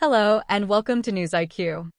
Hello, and welcome to News IQ.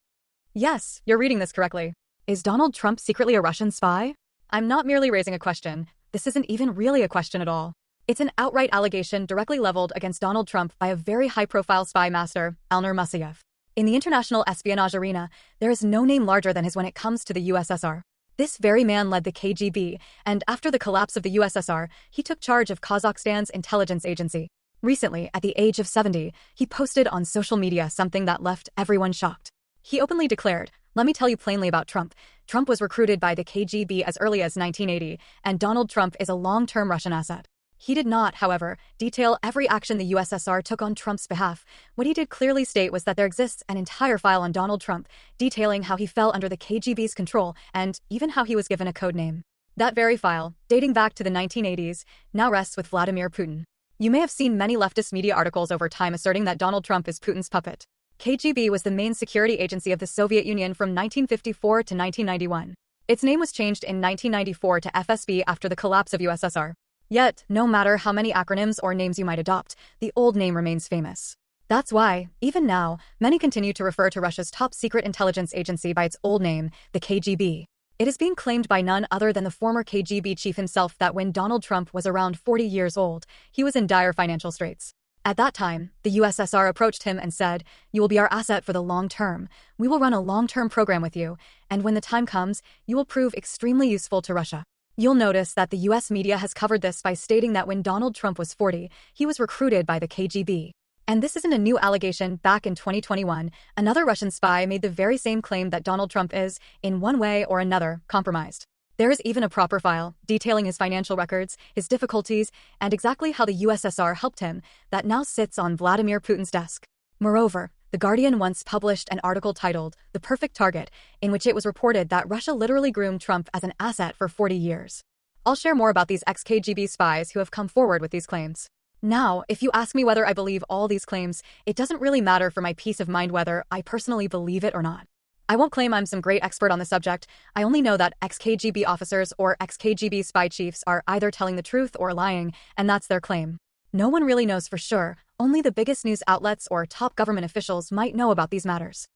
Yes, you're reading this correctly. Is Donald Trump secretly a Russian spy? I'm not merely raising a question. This isn't even really a question at all. It's an outright allegation directly leveled against Donald Trump by a very high-profile spy master, Alnur Mussayev. In the international espionage arena, there is no name larger than his when it comes to the USSR. This very man led the KGB, and after the collapse of the USSR, he took charge of Kazakhstan's intelligence agency. Recently, at the age of 70, he posted on social media something that left everyone shocked. He openly declared, "Let me tell you plainly about Trump. Trump was recruited by the KGB as early as 1980, and Donald Trump is a long-term Russian asset." He did not, however, detail every action the USSR took on Trump's behalf. What he did clearly state was that there exists an entire file on Donald Trump, detailing how he fell under the KGB's control and even how he was given a code name. That very file, dating back to the 1980s, now rests with Vladimir Putin. You may have seen many leftist media articles over time asserting that Donald Trump is Putin's puppet. KGB was the main security agency of the Soviet Union from 1954 to 1991. Its name was changed in 1994 to FSB after the collapse of USSR. Yet, no matter how many acronyms or names you might adopt, the old name remains famous. That's why, even now, many continue to refer to Russia's top-secret intelligence agency by its old name, the KGB. It is being claimed by none other than the former KGB chief himself that when Donald Trump was around 40 years old, he was in dire financial straits. At that time, the USSR approached him and said, "You will be our asset for the long term. We will run a long-term program with you, and when the time comes, you will prove extremely useful to Russia." You'll notice that the US media has covered this by stating that when Donald Trump was 40, he was recruited by the KGB. And this isn't a new allegation. Back in 2021, another Russian spy made the very same claim that Donald Trump is, in one way or another, compromised. There is even a proper file, detailing his financial records, his difficulties, and exactly how the USSR helped him, that now sits on Vladimir Putin's desk. Moreover, The Guardian once published an article titled, "The Perfect Target," in which it was reported that Russia literally groomed Trump as an asset for 40 years. I'll share more about these ex-KGB spies who have come forward with these claims. Now, if you ask me whether I believe all these claims, it doesn't really matter for my peace of mind whether I personally believe it or not. I won't claim I'm some great expert on the subject. I only know that ex-KGB officers or ex-KGB spy chiefs are either telling the truth or lying, and that's their claim. No one really knows for sure. Only the biggest news outlets or top government officials might know about these matters.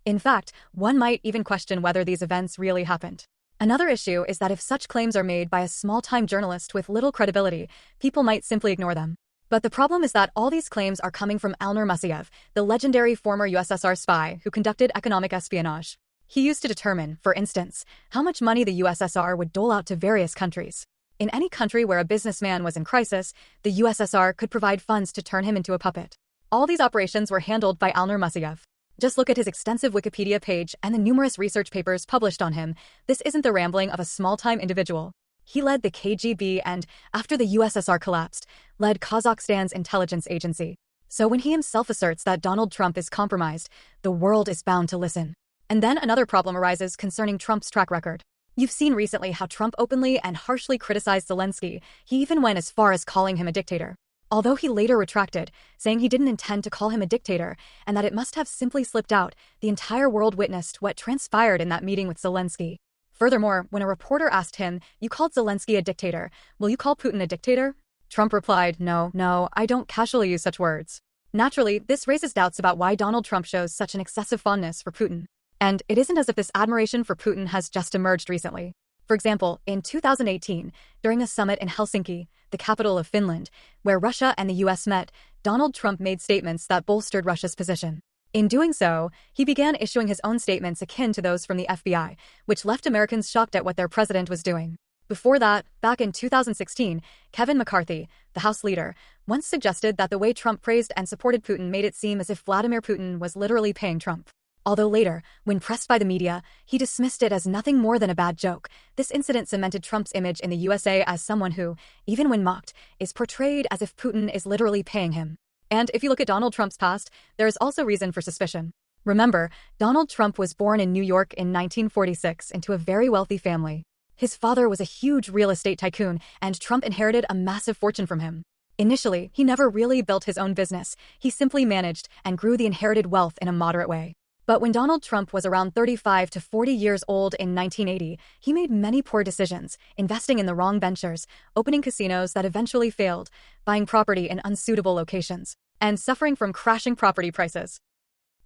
In fact, one might even question whether these events really happened. Another issue is that if such claims are made by a small-time journalist with little credibility, people might simply ignore them. But the problem is that all these claims are coming from Alnur Mussayev, the legendary former USSR spy who conducted economic espionage. He used to determine, for instance, how much money the USSR would dole out to various countries. In any country where a businessman was in crisis, the USSR could provide funds to turn him into a puppet. All these operations were handled by Alnur Mussayev. Just look at his extensive Wikipedia page and the numerous research papers published on him. This isn't the rambling of a small-time individual. He led the KGB and, after the USSR collapsed, led Kazakhstan's intelligence agency. So when he himself asserts that Donald Trump is compromised, the world is bound to listen. And then another problem arises concerning Trump's track record. You've seen recently how Trump openly and harshly criticized Zelensky. He even went as far as calling him a dictator. Although he later retracted, saying he didn't intend to call him a dictator and that it must have simply slipped out, the entire world witnessed what transpired in that meeting with Zelensky. Furthermore, when a reporter asked him, "You called Zelensky a dictator. Will you call Putin a dictator?" Trump replied, No, I don't casually use such words." Naturally, this raises doubts about why Donald Trump shows such an excessive fondness for Putin. And it isn't as if this admiration for Putin has just emerged recently. For example, in 2018, during a summit in Helsinki, the capital of Finland, where Russia and the US met, Donald Trump made statements that bolstered Russia's position. In doing so, he began issuing his own statements akin to those from the FBI, which left Americans shocked at what their president was doing. Before that, back in 2016, Kevin McCarthy, the House leader, once suggested that the way Trump praised and supported Putin made it seem as if Vladimir Putin was literally paying Trump. Although later, when pressed by the media, he dismissed it as nothing more than a bad joke. This incident cemented Trump's image in the USA as someone who, even when mocked, is portrayed as if Putin is literally paying him. And if you look at Donald Trump's past, there is also reason for suspicion. Remember, Donald Trump was born in New York in 1946 into a very wealthy family. His father was a huge real estate tycoon, and Trump inherited a massive fortune from him. Initially, he never really built his own business. He simply managed and grew the inherited wealth in a moderate way. But when Donald Trump was around 35 to 40 years old in 1980, he made many poor decisions, investing in the wrong ventures, opening casinos that eventually failed, buying property in unsuitable locations, and suffering from crashing property prices.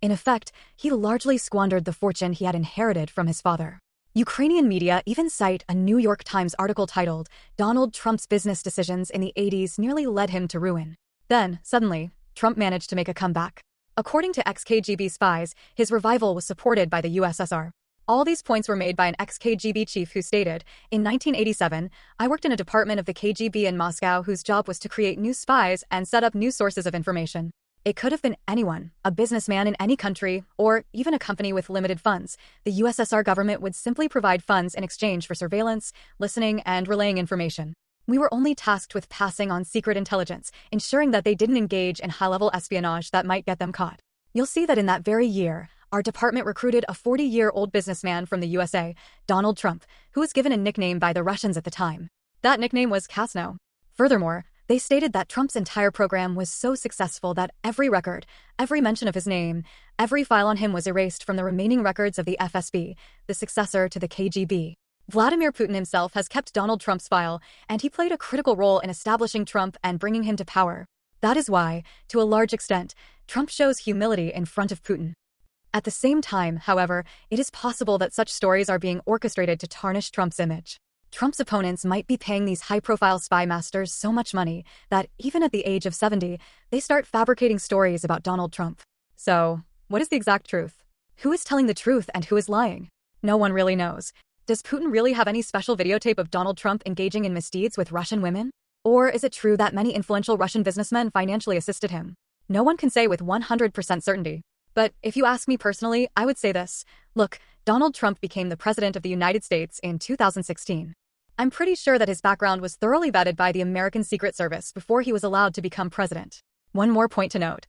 In effect, he largely squandered the fortune he had inherited from his father. Ukrainian media even cite a New York Times article titled, "Donald Trump's Business Decisions in the 80s Nearly Led Him to Ruin." Then, suddenly, Trump managed to make a comeback. According to ex-KGB spies, his revival was supported by the USSR. All these points were made by an ex-KGB chief who stated, "In 1987, I worked in a department of the KGB in Moscow whose job was to create new spies and set up new sources of information." It could have been anyone, a businessman in any country, or even a company with limited funds. The USSR government would simply provide funds in exchange for surveillance, listening, and relaying information. We were only tasked with passing on secret intelligence, ensuring that they didn't engage in high-level espionage that might get them caught. You'll see that in that very year, our department recruited a 40-year-old businessman from the USA, Donald Trump, who was given a nickname by the Russians at the time. That nickname was Casno. Furthermore, they stated that Trump's entire program was so successful that every record, every mention of his name, every file on him was erased from the remaining records of the FSB, the successor to the KGB. Vladimir Putin himself has kept Donald Trump's file, and he played a critical role in establishing Trump and bringing him to power. That is why, to a large extent, Trump shows humility in front of Putin. At the same time, however, it is possible that such stories are being orchestrated to tarnish Trump's image. Trump's opponents might be paying these high-profile spy masters so much money that, even at the age of 70, they start fabricating stories about Donald Trump. So, what is the exact truth? Who is telling the truth and who is lying? No one really knows. Does Putin really have any special videotape of Donald Trump engaging in misdeeds with Russian women? Or is it true that many influential Russian businessmen financially assisted him? No one can say with 100% certainty. But if you ask me personally, I would say this. Look, Donald Trump became the president of the United States in 2016. I'm pretty sure that his background was thoroughly vetted by the American Secret Service before he was allowed to become president. One more point to note.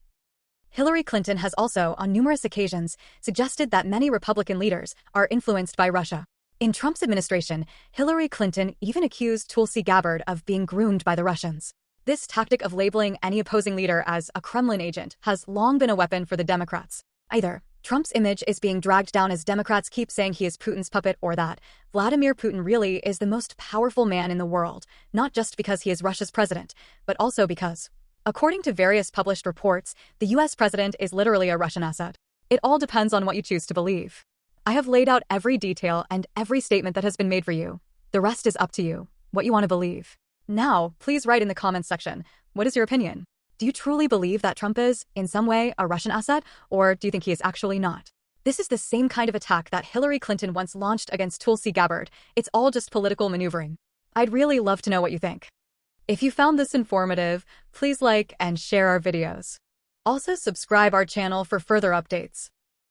Hillary Clinton has also, on numerous occasions, suggested that many Republican leaders are influenced by Russia. In Trump's administration, Hillary Clinton even accused Tulsi Gabbard of being groomed by the Russians. This tactic of labeling any opposing leader as a Kremlin agent has long been a weapon for the Democrats. Either Trump's image is being dragged down as Democrats keep saying he is Putin's puppet, or that Vladimir Putin really is the most powerful man in the world, not just because he is Russia's president, but also because, according to various published reports, the US president is literally a Russian asset. It all depends on what you choose to believe. I have laid out every detail and every statement that has been made for you. The rest is up to you, what you want to believe. Now, please write in the comments section, what is your opinion? Do you truly believe that Trump is, in some way, a Russian asset, or do you think he is actually not? This is the same kind of attack that Hillary Clinton once launched against Tulsi Gabbard. It's all just political maneuvering. I'd really love to know what you think. If you found this informative, please like and share our videos. Also subscribe our channel for further updates.